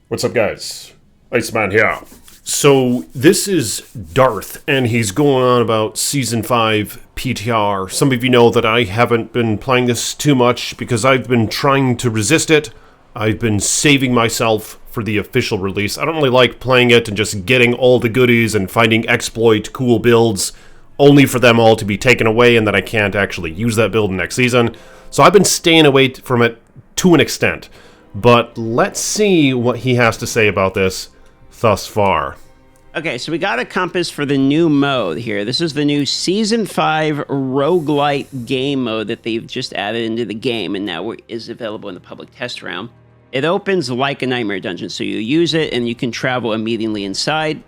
What's up, guys? Iceman here. So, this is Darth, and he's going on about Season 5 PTR. Some of you know that I haven't been playing this too much because I've been trying to resist it. I've been saving myself for the official release. I don't really like playing it and just getting all the goodies and finding exploit cool builds only for them all to be taken away and that I can't actually use that build next season. So I've been staying away from it to an extent. But let's see what he has to say about this thus far. Okay, so we got a compass for the new mode here. This is the new Season 5 roguelite game mode that they've just added into the game and now is available in the public test round. It opens like a nightmare dungeon, so you use it and you can travel immediately inside.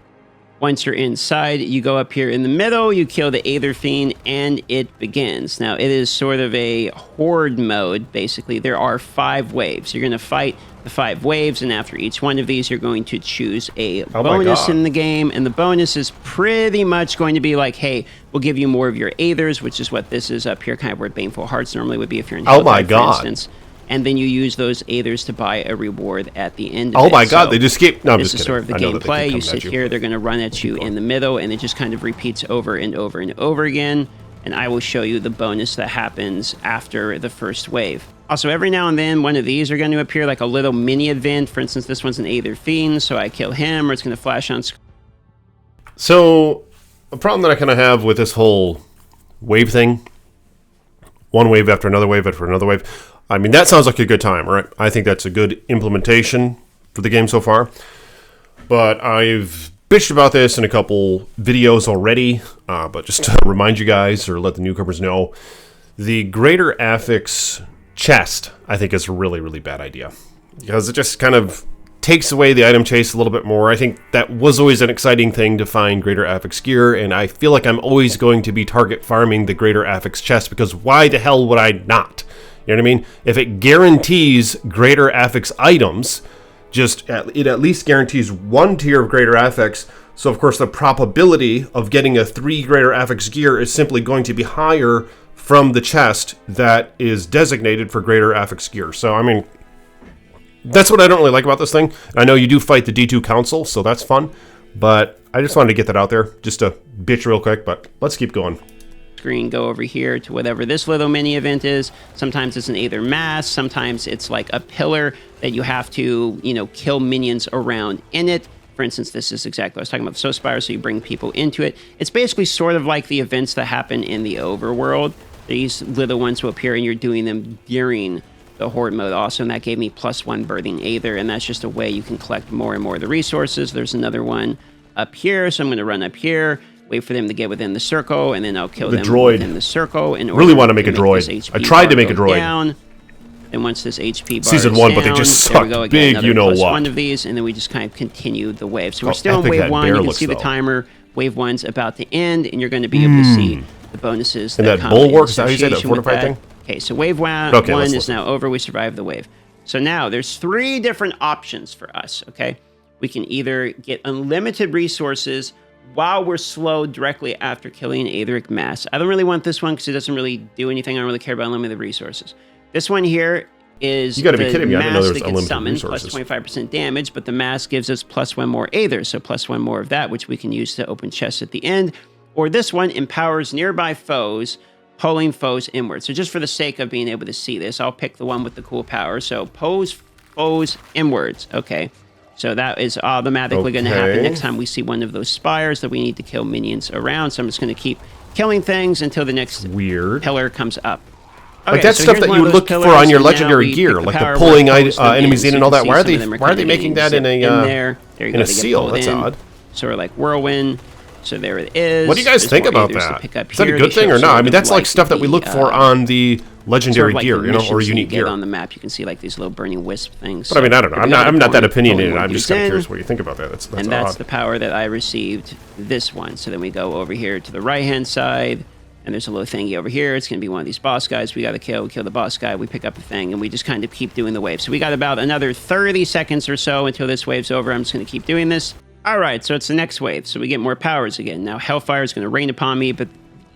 Once you're inside, you go up here in the middle, you kill the Aether Fiend, and it begins. Now, it is sort of a horde mode, basically. There are 5 waves. You're going to fight the 5 waves, and after each one of these, you're going to choose a bonus in the game, and the bonus is pretty much going to be like, hey, we'll give you more of your Aethers, which is what this is up here, kind of where Baneful Hearts normally would be if you're in Hellfire, for instance. And then you use those Aethers to buy a reward at the end of it. Oh my god, they just keep... No, I'm just kidding. This is sort of the gameplay. You sit here, they're going to run at you in the middle, and it just kind of repeats over and over and over again. And I will show you the bonus that happens after the first wave. Also, every now and then, one of these are going to appear like a little mini event. For instance, this one's an Aether Fiend, so I kill him, or it's going to flash on screen. So, a problem that I kind of have with this whole wave thing, one wave after another wave after another wave... I mean, that sounds like a good time, right? I think that's a good implementation for the game so far. But I've bitched about this in a couple videos already. But just to remind you guys, or let the newcomers know, the Greater Affix chest, I think, is a really, really bad idea. Because it just kind of takes away the item chase a little bit more. I think that was always an exciting thing to find Greater Affix gear, and I feel like I'm always going to be target farming the Greater Affix chest, because why the hell would I not? You know what I mean? If it guarantees Greater Affix items, it at least guarantees 1 tier of Greater Affix. So, of course, the probability of getting a 3 Greater Affix gear is simply going to be higher from the chest that is designated for Greater Affix gear. So, I mean, that's what I don't really like about this thing. I know you do fight the D2 Council, so that's fun. But I just wanted to get that out there, just to bitch real quick. But let's keep going. Screen, go over here to whatever this little mini event is. Sometimes it's an Aether Mass, sometimes it's like a pillar that you have to, kill minions around in it. For instance, this is exactly what I was talking about, the Soul Spire, so you bring people into it. It's basically sort of like the events that happen in the overworld. These little ones will appear and you're doing them during the Horde mode also, and that gave me +1 Birthing Aether, and that's just a way you can collect more and more of the resources. There's another one up here, so I'm going to run up here. Wait for them to get within the circle, and then I'll kill them within the circle. In order really want to make a droid. I tried to make a droid. Down. And once this HP bar Season is 1, down, but they just sucked big, you know what. +1 of these, and then we just kind of continue the wave. So we're still in wave 1. You can see the timer. Wave 1's about to end, and you're going to be able to see the bonuses that come bulwark, is that how you say that fortified thing? Okay, so wave 1 is now over. We survived the wave. So now there's 3 different options for us, okay? We can either get unlimited resources while we're slow directly after killing an Aetheric Mass. I don't really want this one because it doesn't really do anything. I don't really care about unlimited resources. This one here is you gotta be kidding me. I didn't know there was unlimited summoned, resources. plus 25% damage, but the Mass gives us +1 more Aether, so +1 more of that, which we can use to open chests at the end. Or this one empowers nearby foes, pulling foes inward. So just for the sake of being able to see this, I'll pick the one with the cool power. So pose foes inwards. Okay. So that is automatically going to happen next time we see one of those spires that we need to kill minions around. So I'm just going to keep killing things until the next pillar comes up. Okay, like that's stuff that you would look for on your legendary gear, like the pulling enemies in and all that. Why are they making that in a seal? That's odd. Sort of like whirlwind. So there it is. What do you guys think about that? Is that a good thing or not? I mean, that's like stuff that we look for on the legendary gear, or unique gear. On the map, you can see like these little burning wisp things. But I mean, I don't know. I'm not that opinionated. I'm just kind of curious what you think about that. That's and that's the power that I received this one. So then we go over here to the right-hand side, and there's a little thingy over here. It's going to be one of these boss guys we got to kill. We kill the boss guy. We pick up a thing, and we just kind of keep doing the wave. So we got about another 30 seconds or so until this wave's over. I'm just going to keep doing this. All right, so it's the next wave, so we get more powers again. Now, Hellfire is going to rain upon me, but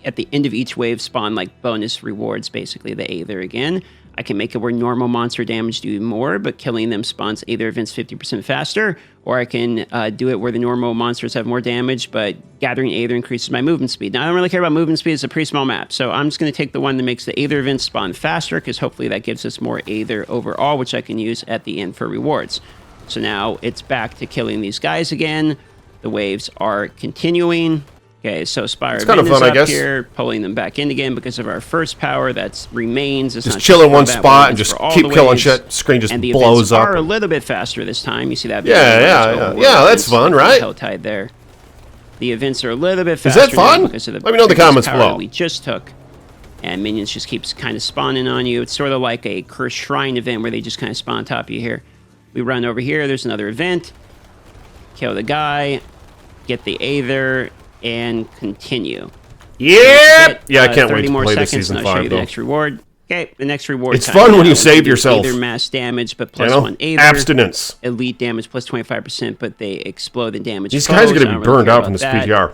at the end of each wave spawn like bonus rewards, basically the Aether again. I can make it where normal monster damage do more, but killing them spawns Aether events 50% faster, or I can do it where the normal monsters have more damage, but gathering Aether increases my movement speed. Now, I don't really care about movement speed. It's a pretty small map, so I'm just going to take the one that makes the Aether events spawn faster, because hopefully that gives us more Aether overall, which I can use at the end for rewards. So now it's back to killing these guys again. The waves are continuing. Okay, so Spire it's kind of fun, is I guess. here, pulling them back in again because of our first power. That remains. It's just not chill in one that spot way, and it's just for all keep the killing waves. shit. Screen just And the blows events up. are a little bit faster this time. You see that? Yeah, that's fun, right? Hell tide there. The events are a little bit Is faster. that fun? Now because of the Let me know in the previous comments power below. that we just took. And minions just keeps kind of spawning on you. It's sort of like a Cursed Shrine event where they just kind of spawn on top of you here. We run over here. There's another event. Kill the guy. Get the Aether. And continue. Yep! Yeah, I can't 30 wait to more play this seconds, season and I'll show 5, you the though. next reward. Okay, the next reward. It's fun when you save yourself. Aether mass damage, but You plus know? 1 Aether. Abstinence. Elite damage plus 25%, but they explode and damage. These guys are going to be burned out from this that. PTR.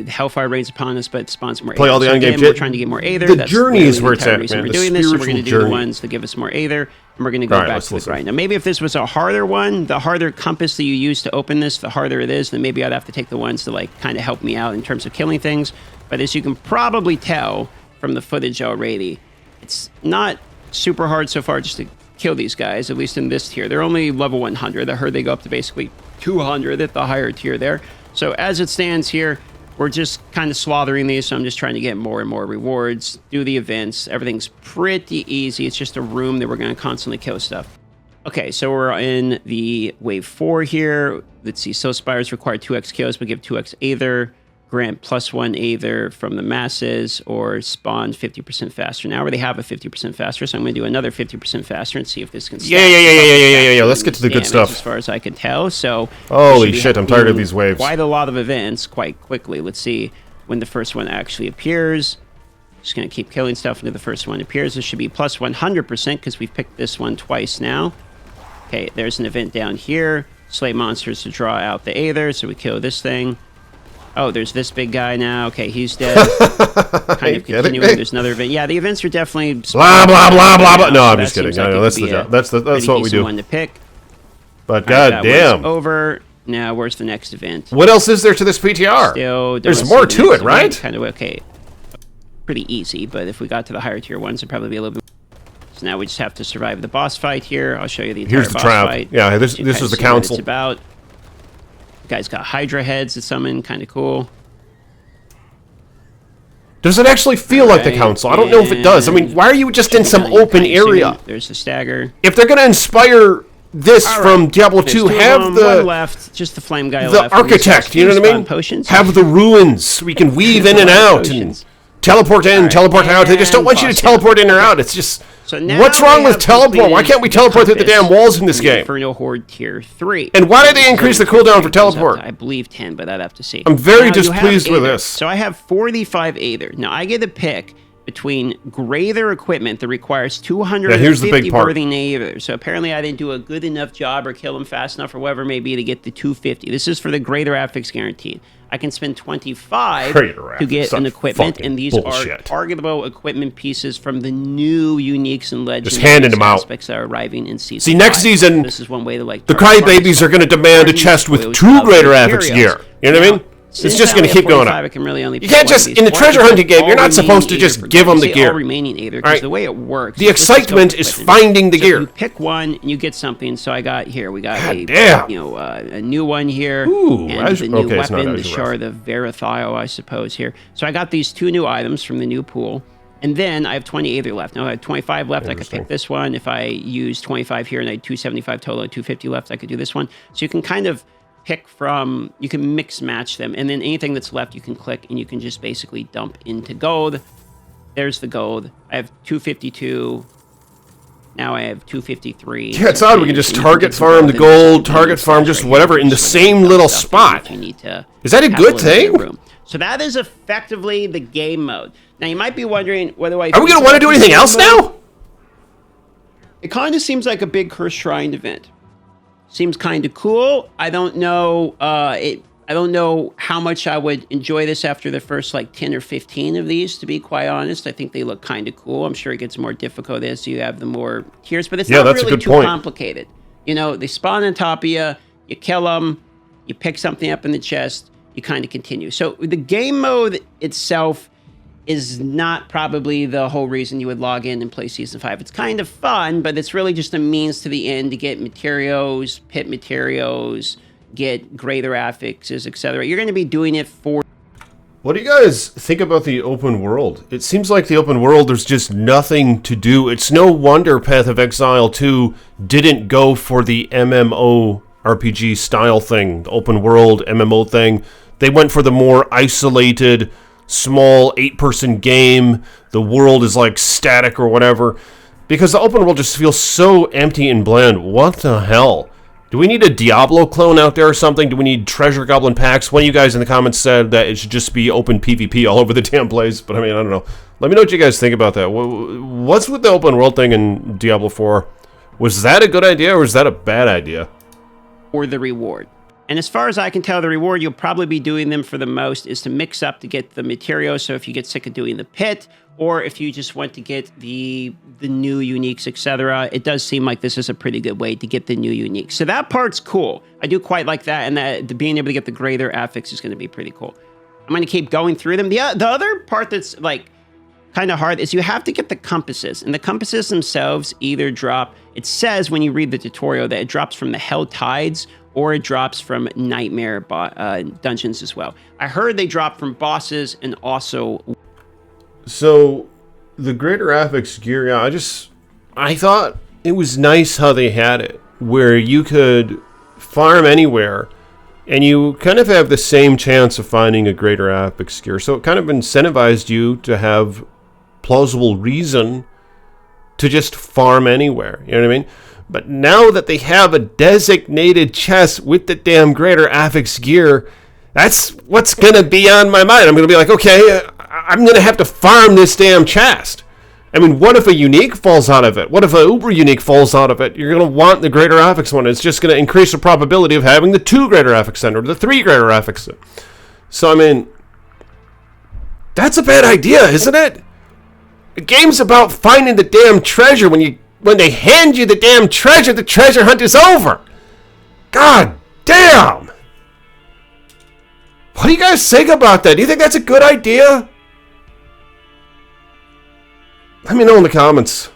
Hellfire rains upon us, but spawns more Play Aether. all the So in-game again, shit. we're trying to get more Aether. The That's journey really is where it's entire at, reason man. We're The doing this, so we're spiritual going to do the journey. ones that give us more Aether, and we're going to go All right, back let's to the listen. grind. Now, maybe if this was a harder one, the harder compass that you use to open this, the harder it is, then maybe I'd have to take the ones to like kind of help me out in terms of killing things. But as you can probably tell from the footage already, it's not super hard so far just to kill these guys, at least in this tier. They're only level 100. I heard they go up to basically 200 at the higher tier there. So as it stands here, we're just kind of slaughtering these, so I'm just trying to get more and more rewards, do the events. Everything's pretty easy. It's just a room that we're going to constantly kill stuff. Okay, so we're in the wave 4 here. Let's see, so Spires require 2x kills, but give 2x Aether. Grant plus 1 Aether from the masses, or spawn 50% faster. Now where they have a 50% faster, so I'm going to do another 50% faster and see if this can. Yeah. Let's get to the good stuff. As far as I can tell, so Holy shit! I'm tired of these waves. Quite a lot of events, quite quickly. Let's see when the first one actually appears. Just going to keep killing stuff until the first one appears. This should be plus 100% because we've picked this one twice now. Okay, there's an event down here. Slay monsters to draw out the Aether, so we kill this thing. Oh, there's this big guy now. Okay, he's dead. Kind of continuing. There's another event. Yeah, the events are definitely blah blah blah blah blah. No, so I'm that just kidding. seems like I know it that's could the be a job. That's pretty what we decent do. one to pick. But That goddamn, one's over. Now, where's the next event? what else is there to this PTR? Still, There's don't more see the to next it, right? event. Kind of okay. Pretty easy, but if we got to the higher tier ones, it'd probably be a little bit. So now we just have to survive the boss fight here. I'll show you the entire Here's the boss trap. fight. Yeah, this So you is guys the see what council. It's about. Guy's got Hydra heads that summon, kind of cool. Does it actually feel like the council? I don't know if it does. I mean, why are you just in some open area? There's the stagger. If they're going to inspire this All right. from Diablo There's 2, two of have them, the one left, just the flame guy the left. And these architect, you know what I mean? Potions. Have the ruins. We can weave in and out and teleport in, teleport out. They just don't want you to teleport in or out. It's just, So now what's wrong we with have teleport? Why can't we teleport through the compass damn walls in this from the game? Inferno Horde Tier 3. And why did they increase the cooldown for teleport? I believe 10, but I'd have to see. I'm very Now, you have displeased with Aether. this. So I have 45 Aether. Now I get a pick between greater equipment that requires 250 here's the big part. birthing Aether. So apparently I didn't do a good enough job or kill them fast enough or whatever it may be to get the 250. This is for the greater affix guaranteed. I can spend 25 to get an equipment, and these bullshit. are targetable equipment pieces from the new uniques and legends. Just handing them out. Aspects that are arriving in season. See, next 5. season, This is one way to like the target crybabies are going to demand a chest with 2 greater affix gear. You know what I mean? It's just going to keep going up. You can't just, in the treasure hunting game, you're not supposed to just give them the gear. All remaining Aether, because the way it works, the excitement is finding the gear. You pick one and you get something. So I got here. We got damn. a new one here, Ooh, and the new it's not weapon, the Azure Shard of Verathio, I suppose here. So I got these 2 new items from the new pool. And then I have 20 Aether left. Now I have 25 left. I could pick this one. If I use 25 here and I had 275 total and 250 left, I could do this one. So you can kind of pick from, you can mix match them, and then anything that's left you can click and you can just basically dump into gold. There's the gold. I have 252. Now I have 253. Yeah, it's odd. We can just target farm the gold, target farm just whatever in the same little spot. You need to Is that a good thing? So that is effectively the game mode. Now you might be wondering whether Are we going to want to do anything else now? It kind of seems like a big Cursed Shrine event. Seems kind of cool. I don't know. I I don't know how much I would enjoy this after the first like 10 or 15 of these, to be quite honest. I think they look kind of cool. I'm sure it gets more difficult as you have the more tiers, but it's not really too complicated. You know, they spawn on top of you, you kill them, you pick something up in the chest, you kind of continue. So the game mode itself is not probably the whole reason you would log in and play Season 5. It's kind of fun, but it's really just a means to the end to get materials, pit materials, get greater affixes, etc. You're going to be doing it for... What do you guys think about the open world? It seems like the open world, there's just nothing to do. It's no wonder Path of Exile 2 didn't go for the MMO RPG style thing, the open world MMO thing. They went for the more isolated, small 8-person game. The world is like static or whatever. Because the open world just feels so empty and bland. What the hell? Do we need a Diablo clone out there or something? Do we need treasure goblin packs? One of you guys in the comments said that it should just be open PvP all over the damn place. But I mean, I don't know. Let me know what you guys think about that. What's with the open world thing in Diablo 4? Was that a good idea or was that a bad idea? Or the reward. And as far as I can tell, the reward you'll probably be doing them for the most is to mix up to get the materials. So if you get sick of doing the pit, or if you just want to get the new uniques, etc., it does seem like this is a pretty good way to get the new uniques. So that part's cool. I do quite like that, and that being able to get the greater affix is going to be pretty cool. I'm going to keep going through them. The other part that's like kind of hard is you have to get the compasses, and the compasses themselves either drop. It says when you read the tutorial that it drops from the Hell Tides, or it drops from Nightmare dungeons as well. I heard they drop from bosses and also... So, the greater affix gear, yeah, I thought it was nice how they had it, where you could farm anywhere, and you kind of have the same chance of finding a greater affix gear. So it kind of incentivized you to have plausible reason to just farm anywhere, you know what I mean? But now that they have a designated chest with the damn greater affix gear, that's what's going to be on my mind. I'm going to be like, okay, I'm going to have to farm this damn chest. I mean, what if a unique falls out of it? What if a uber unique falls out of it? You're going to want the greater affix one. It's just going to increase the probability of having the 2 greater affix or the 3 greater affix. So, I mean, that's a bad idea, isn't it? The game's about finding the damn treasure. When they hand you the damn treasure, the treasure hunt is over. God damn! What do you guys think about that? Do you think that's a good idea? Let me know in the comments.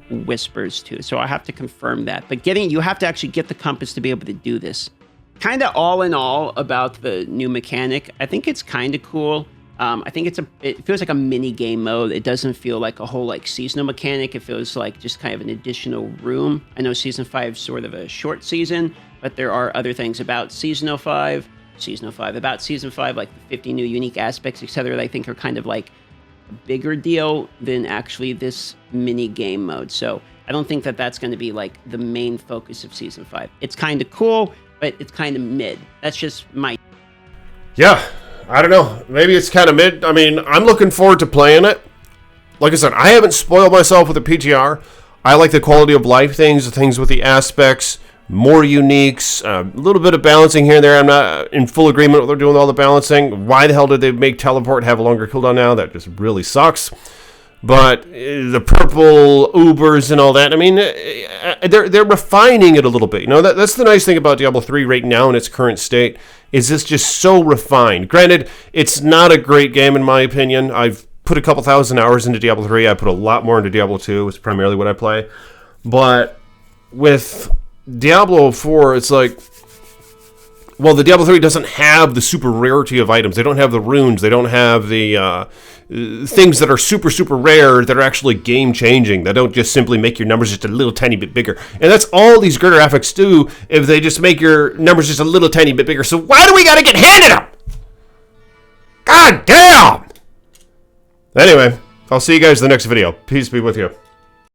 Whispers too, so I have to confirm that. But you have to actually get the compass to be able to do this. Kind of all in all about the new mechanic, I think it's kind of cool. I think it feels like a mini game mode. It doesn't feel like a whole like seasonal mechanic. It feels like just kind of an additional room. I know Season 5 is sort of a short season, but there are other things about Season 5, about Season 5, like the 50 new unique aspects, etc. that I think are kind of like a bigger deal than actually this mini game mode. So I don't think that that's going to be like the main focus of Season 5. It's kind of cool, but it's kind of mid. That's just my... Yeah. I don't know. Maybe it's kind of mid. I mean, I'm looking forward to playing it. Like I said, I haven't spoiled myself with a PTR. I like the quality of life things, the things with the aspects, more uniques, a little bit of balancing here and there. I'm not in full agreement with what they're doing with all the balancing. Why the hell did they make teleport have a longer cooldown now? That just really sucks. But the purple Ubers and all that, I mean, they're refining it a little bit. You know, that's the nice thing about Diablo 3 right now in its current state, is it's just so refined. Granted, it's not a great game in my opinion. I've put a couple thousand hours into Diablo 3. I put a lot more into Diablo 2. It's primarily what I play. But with Diablo 4, it's like... Well, the Diablo 3 doesn't have the super rarity of items. They don't have the runes. They don't have the things that are super, super rare that are actually game-changing, that don't just simply make your numbers just a little tiny bit bigger. And that's all these greater affix do, if they just make your numbers just a little tiny bit bigger. So why do we gotta get handed them? God damn! Anyway, I'll see you guys in the next video. Peace be with you.